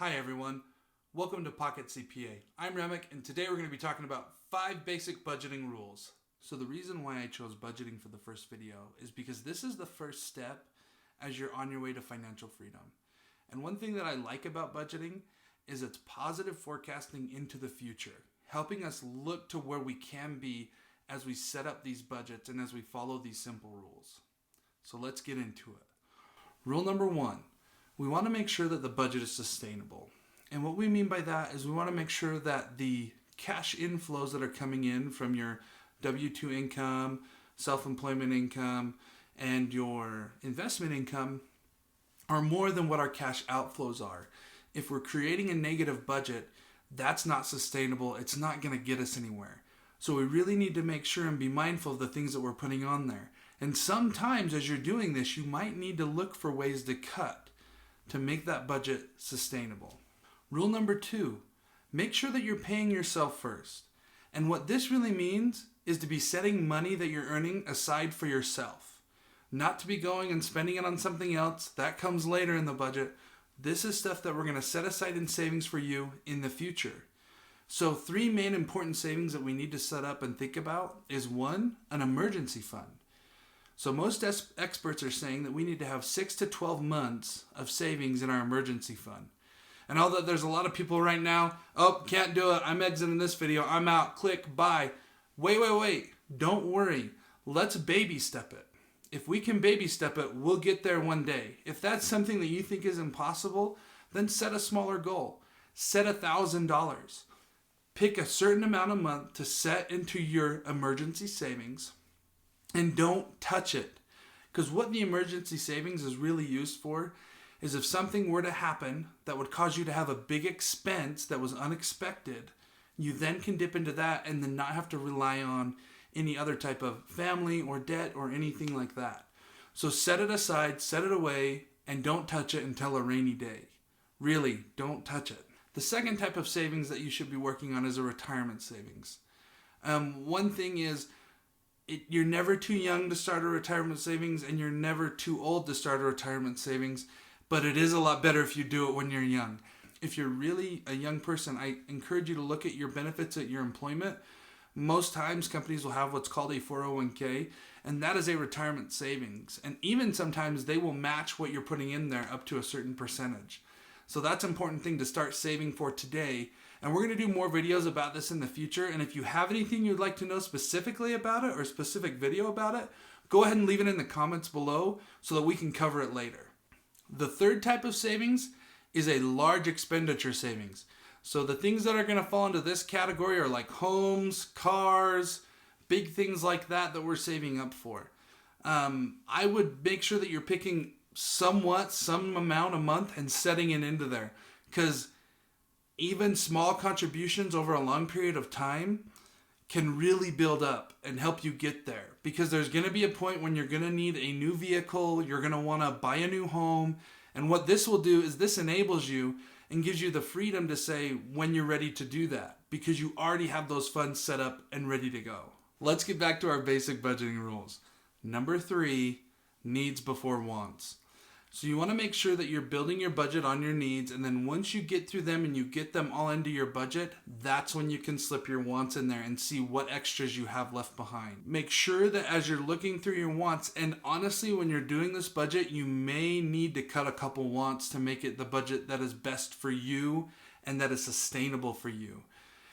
Hi everyone, welcome to Pocket CPA. I'm Remick and today we're going to be talking about 5 basic budgeting rules. So the reason why I chose budgeting for the first video is because this is the first step as you're on your way to financial freedom. And one thing that I like about budgeting is it's positive forecasting into the future, helping us look to where we can be as we set up these budgets and as we follow these simple rules. So let's get into it. Rule number 1. We want to make sure that the budget is sustainable. And what we mean by that is we want to make sure that the cash inflows that are coming in from your W-2 income, self-employment income, and your investment income are more than what our cash outflows are. If we're creating a negative budget, that's not sustainable. It's not going to get us anywhere. So we really need to make sure and be mindful of the things that we're putting on there. And sometimes as you're doing this, you might need to look for ways to cut to make that budget sustainable. Rule number 2, make sure that you're paying yourself first. And what this really means is to be setting money that you're earning aside for yourself. Not to be going and spending it on something else. That comes later in the budget. This is stuff that we're going to set aside in savings for you in the future. So 3 main important savings that we need to set up and think about is 1, an emergency fund. So most experts are saying that we need to have 6 to 12 months of savings in our emergency fund. And although there's a lot of people right now, can't do it, I'm exiting this video, I'm out, click, bye. Wait. Don't worry. Let's baby step it. If we can baby step it, we'll get there one day. If that's something that you think is impossible, then set a smaller goal. Set $1,000. Pick a certain amount a month to set into your emergency savings. And don't touch it. Because what the emergency savings is really used for is if something were to happen that would cause you to have a big expense that was unexpected, you then can dip into that and then not have to rely on any other type of family or debt or anything like that. So set it aside, set it away, and don't touch it until a rainy day. Really, don't touch it. The second type of savings that you should be working on is a retirement savings. One thing is, you're never too young to start a retirement savings and you're never too old to start a retirement savings, but it is a lot better if you do it when you're young. If you're really a young person, I encourage you to look at your benefits at your employment. Most times companies will have what's called a 401k, and that is a retirement savings. And even sometimes they will match what you're putting in there up to a certain percentage. So that's an important thing to start saving for today. And we're going to do more videos about this in the future. And if you have anything you'd like to know specifically about it or a specific video about it, go ahead and leave it in the comments below so that we can cover it later. The third type of savings is a large expenditure savings. So the things that are going to fall into this category are like homes, cars, big things like that we're saving up for. I would make sure that you're picking some amount a month and setting it into there, because even small contributions over a long period of time can really build up and help you get there, because there's going to be a point when you're going to need a new vehicle, you're going to want to buy a new home, and what this will do is this enables you and gives you the freedom to say when you're ready to do that, because you already have those funds set up and ready to go. Let's get back to our basic budgeting rules. Number 3, needs before wants. So you want to make sure that you're building your budget on your needs, and then once you get through them and you get them all into your budget, that's when you can slip your wants in there and see what extras you have left behind. Make sure that as you're looking through your wants, and honestly when you're doing this budget, you may need to cut a couple wants to make it the budget that is best for you and that is sustainable for you.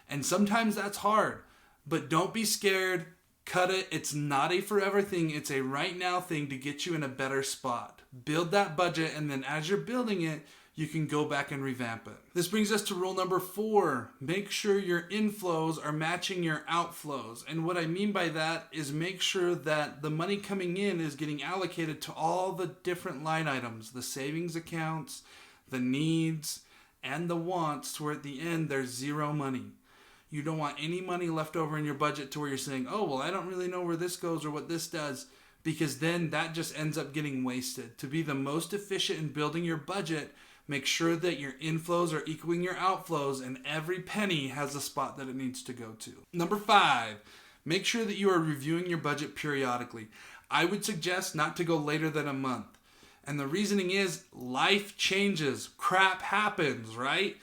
And sometimes that's hard, but don't be scared. Cut it. It's not a forever thing. It's a right now thing to get you in a better spot. Build that budget, and then as you're building it, you can go back and revamp it. This brings us to rule number 4. Make sure your inflows are matching your outflows. And what I mean by that is make sure that the money coming in is getting allocated to all the different line items, the savings accounts, the needs, and the wants, to where at the end there's zero money. You don't want any money left over in your budget to where you're saying, I don't really know where this goes or what this does, because then that just ends up getting wasted. To be the most efficient in building your budget, make sure that your inflows are equaling your outflows and every penny has a spot that it needs to go to. Number 5, make sure that you are reviewing your budget periodically. I would suggest not to go later than a month. And the reasoning is life changes, crap happens, right?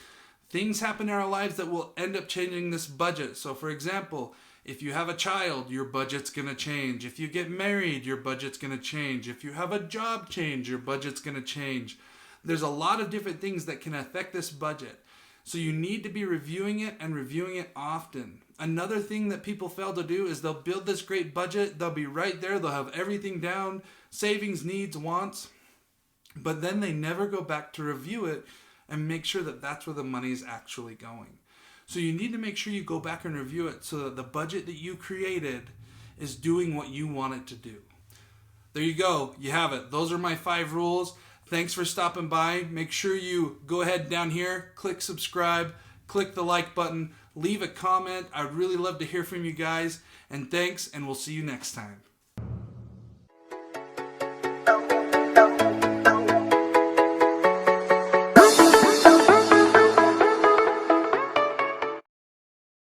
Things happen in our lives that will end up changing this budget. So for example, if you have a child, your budget's going to change. If you get married, your budget's going to change. If you have a job change, your budget's going to change. There's a lot of different things that can affect this budget. So you need to be reviewing it and reviewing it often. Another thing that people fail to do is they'll build this great budget. They'll be right there. They'll have everything down, savings, needs, wants. But then they never go back to review it and make sure that that's where the money is actually going. So you need to make sure you go back and review it so that the budget that you created is doing what you want it to do. There you go. You have it. Those are my 5 rules. Thanks for stopping by. Make sure you go ahead down here, click subscribe, click the like button, leave a comment. I'd really love to hear from you guys. And thanks, and we'll see you next time.